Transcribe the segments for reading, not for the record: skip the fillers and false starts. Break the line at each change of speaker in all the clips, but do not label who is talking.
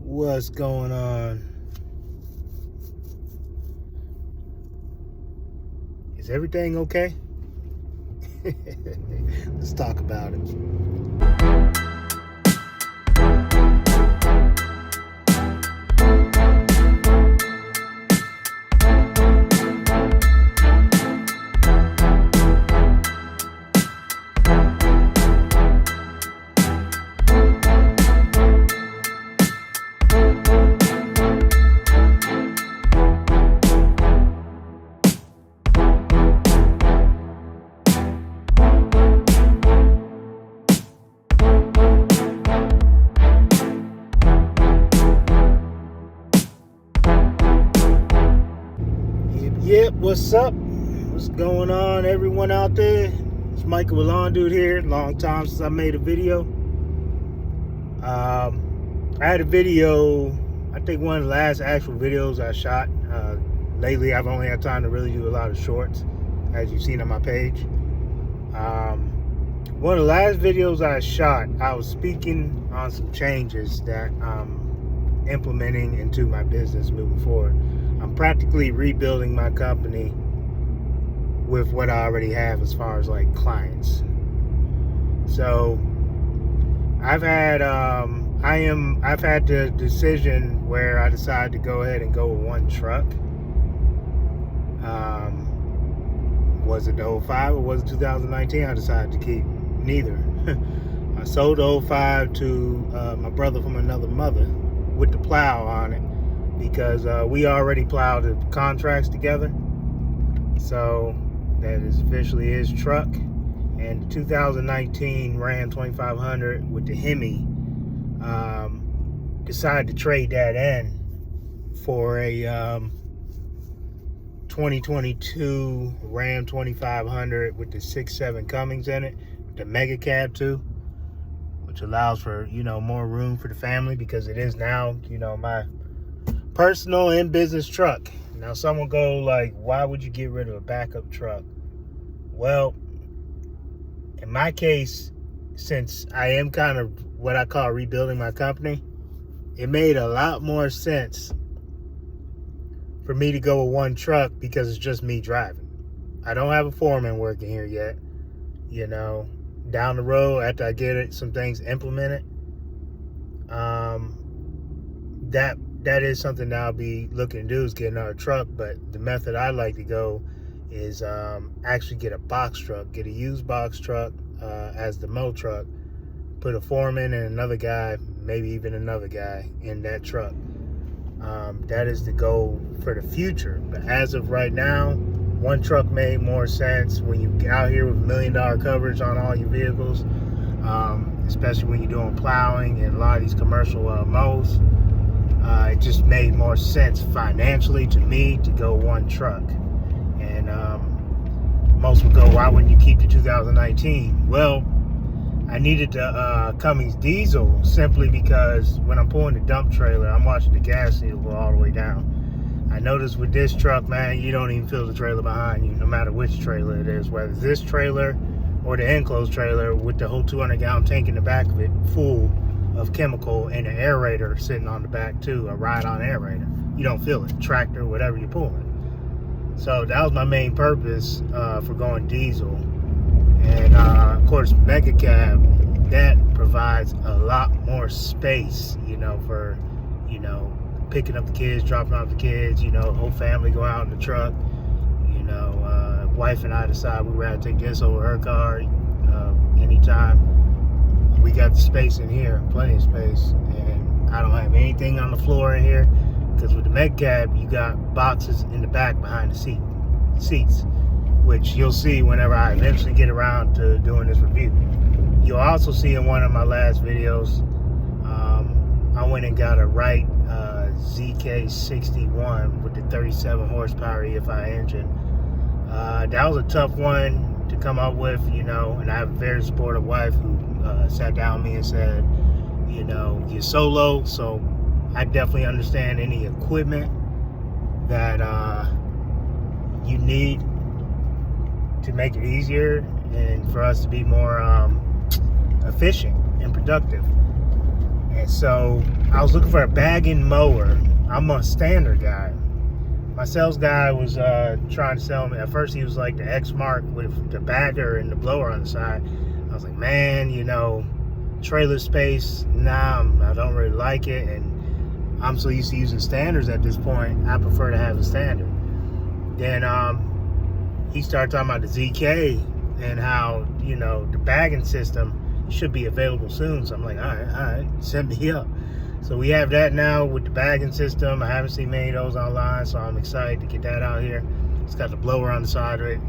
What's going on? Is everything okay? Let's talk about it. Yep, what's up? What's going on, everyone out there? It's Michael Lawn Dude here. Long time since I made a video. I had a video, I think one of the last actual videos I shot. Lately, I've only had time to really do a lot of shorts, as you've seen on my page. One of the last videos I shot, I was speaking on some changes that I'm implementing into my business moving forward. I'm practically rebuilding my company with what I already have as far as like clients. So I've had the decision where I decided to go ahead and go with one truck. Was it the 05 or was it 2019? I decided to keep neither. I sold the 05 to my brother from another mother with the plow on it, because we already plowed the contracts together. So that is officially his truck. And the 2019 Ram 2500 with the Hemi, decided to trade that in for a 2022 Ram 2500 with the 6.7 Cummins in it, the Mega Cab too, which allows for, more room for the family, because it is now, my personal and business truck. Now some will go like, why would you get rid of a backup truck? Well, in my case, since I am kind of what I call rebuilding my company, it made a lot more sense for me to go with one truck, because it's just me driving. I don't have a foreman working here yet. Down the road, after I get some things implemented, that is something that I'll be looking to do, is get another truck. But the method I like to go is actually get a box truck, get a used box truck as the mow truck, put a foreman and another guy, maybe even another guy in that truck. That is the goal for the future. But as of right now, one truck made more sense when you get out here with $1 million coverage on all your vehicles, especially when you're doing plowing and a lot of these commercial mows. It just made more sense financially to me to go one truck. And most would go, why wouldn't you keep the 2019? Well, I needed the Cummins diesel simply because when I'm pulling the dump trailer, I'm watching the gas needle go all the way down. I noticed with this truck, man, you don't even feel the trailer behind you, no matter which trailer it is, whether it's this trailer or the enclosed trailer with the whole 200-gallon tank in the back of it full of chemical and an aerator sitting on the back too, a ride-on aerator. You don't feel it, tractor, whatever you're pulling. So that was my main purpose for going diesel. And of course, Mega Cab, that provides a lot more space, for, picking up the kids, dropping off the kids, whole family go out in the truck. Wife and I decide we'd rather take this over her car anytime. We got the space in here, plenty of space, and I don't have anything on the floor in here, because with the Mega Cab, you got boxes in the back behind the seats, which you'll see whenever I eventually get around to doing this review. You'll also see in one of my last videos, I went and got a Wright ZK61 with the 37 horsepower EFI engine. That was a tough one to come up with, and I have a very supportive wife who sat down with me and said, you're solo, so I definitely understand any equipment that you need to make it easier and for us to be more efficient and productive. And And so I was looking for a bagging mower. I'm a standard guy. My sales guy was trying to sell me. At first, he was like the X-Mark with the bagger and the blower on the side. I was like, man, you know, trailer space, nah, I don't really like it. And I'm so used to using standards at this point, I prefer to have a standard. Then he started talking about the ZK and how, you know, the bagging system should be available soon. So I'm like, all right, send me up. So we have that now with the bagging system. I haven't seen many of those online, so I'm excited to get that out here. It's got the blower on the side of it.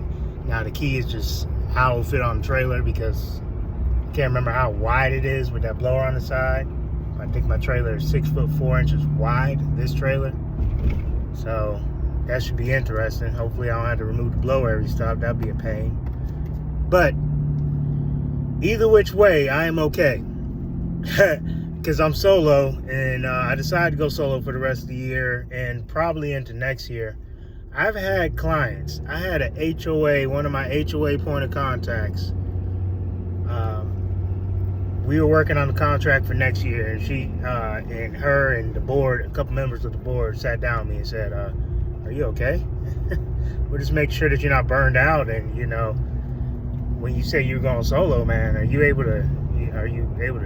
Now the key is just how it'll fit on the trailer, because I can't remember how wide it is with that blower on the side. I think my trailer is 6'4" wide, this trailer. So that should be interesting. Hopefully I don't have to remove the blower every stop. That'd be a pain. But either which way, I am okay. Because I'm solo, and I decided to go solo for the rest of the year and probably into next year. I've had clients. I had an HOA, one of my HOA point of contacts. We were working on the contract for next year, and she and her and the board, a couple members of the board, sat down with me and said, are you okay? We'll just make sure that you're not burned out. And, you know, when you say you're going solo, man, are you able to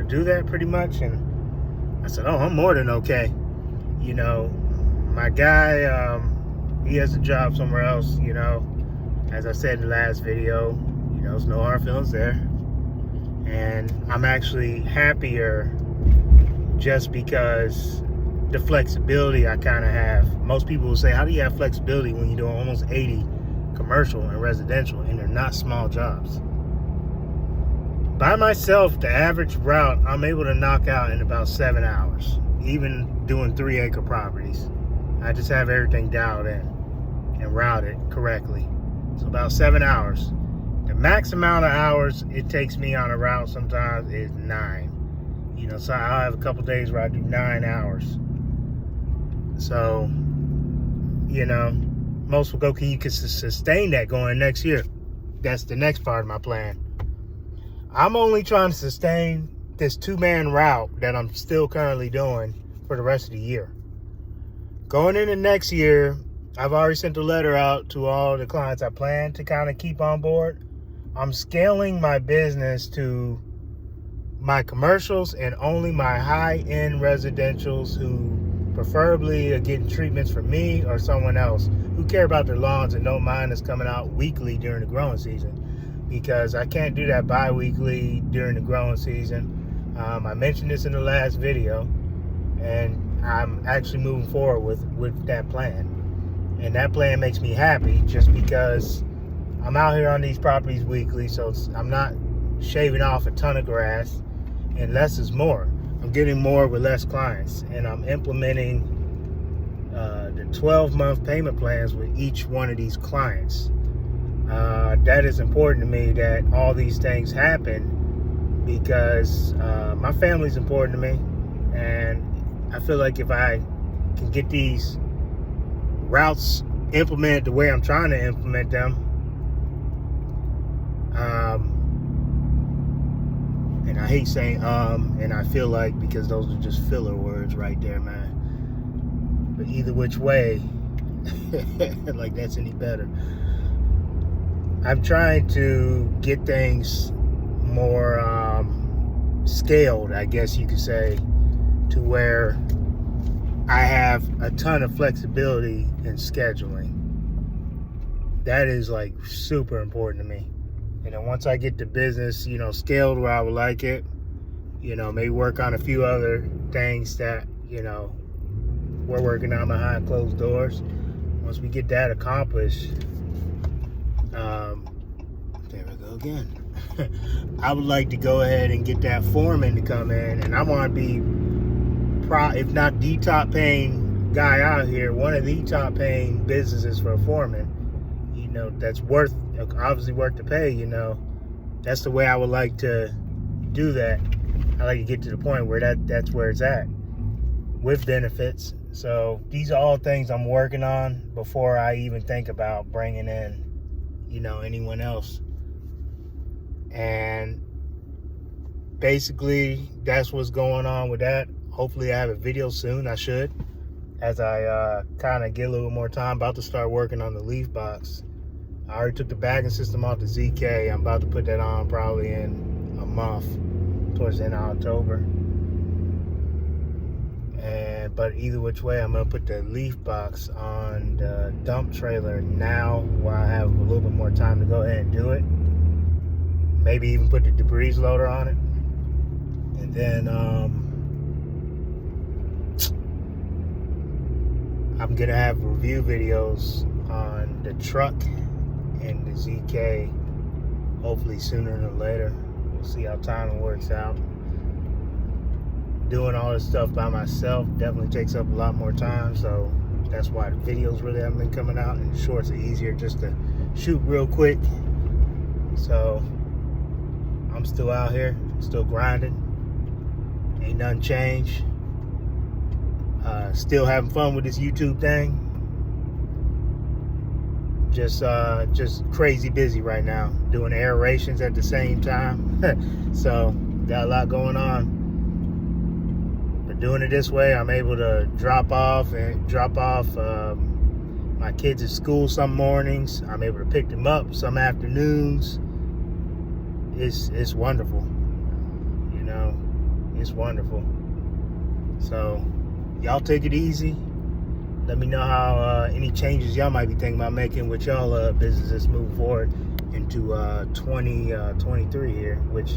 do that pretty much? And I said, oh, I'm more than okay. You know, my guy, he has a job somewhere else, you know. As I said in the last video, you know, there's no hard feelings there. And I'm actually happier just because the flexibility I kind of have. Most people will say, how do you have flexibility when you're doing almost 80 commercial and residential, and they're not small jobs? By myself, the average route I'm able to knock out in about 7 hours, even doing 3-acre properties. I just have everything dialed in and routed correctly. So about 7 hours. The max amount of hours it takes me on a route sometimes is 9. You know, so I'll have a couple days where I do 9 hours. So, you know, most will go, you can sustain that going next year. That's the next part of my plan. I'm only trying to sustain this 2-man route that I'm still currently doing for the rest of the year. Going into next year, I've already sent a letter out to all the clients I plan to kind of keep on board. I'm scaling my business to my commercials and only my high-end residentials who preferably are getting treatments from me or someone else who care about their lawns and don't mind us coming out weekly during the growing season. Because I can't do that bi-weekly during the growing season. I mentioned this in the last video, and I'm actually moving forward with that plan. And that plan makes me happy just because I'm out here on these properties weekly, so I'm not shaving off a ton of grass, and less is more. I'm getting more with less clients, and I'm implementing the 12-month payment plans with each one of these clients. That is important to me that all these things happen because my family's important to me, and I feel like if I can get these routes implemented the way I'm trying to implement them, and I hate saying and I feel like, because those are just filler words right there, man. But either which way, like that's any better. I'm trying to get things more scaled, I guess you could say, to where I have a ton of flexibility in scheduling. That is like super important to me. And then once I get the business, you know, scaled where I would like it, you know, maybe work on a few other things that, you know, we're working on behind closed doors. Once we get that accomplished, there we go again. I would like to go ahead and get that foreman to come in, and I want to be, if not the top paying guy out here, one of the top paying businesses for a foreman. You know, that's obviously worth the pay. You know, that's the way I would like to do that. I like to get to the point where that's where it's at with benefits. So these are all things I'm working on before I even think about bringing in, you know, anyone else. And basically that's what's going on with that. hopefully I have a video soon. I should, as I kind of get a little more time. About to start working on the leaf box. I already took the bagging system off the ZK. I'm about to put that on probably in a month, towards the end of October. But either which way, I'm gonna put the leaf box on the dump trailer now, while I have a little bit more time to go ahead and do it. Maybe even put the debris loader on it, and then I'm gonna have review videos on the truck and the ZK, hopefully sooner than later. We'll see how timing works out. Doing all this stuff by myself definitely takes up a lot more time, so that's why the videos really haven't been coming out, and the shorts are easier just to shoot real quick. So I'm still out here, still grinding, ain't nothing changed. Still having fun with this YouTube thing. Just crazy busy right now, doing aerations at the same time. So got a lot going on. Doing it this way, I'm able to drop off my kids at school some mornings. I'm able to pick them up some afternoons. It's wonderful, you know. It's wonderful. So y'all take it easy. Let me know how any changes y'all might be thinking about making with y'all businesses moving forward into 2023 here, which,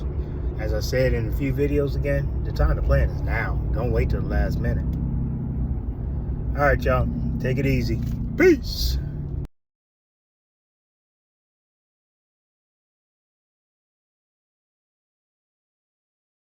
as I said in a few videos again, the time to plan is now. Don't wait till the last minute. All right, y'all. Take it easy. Peace.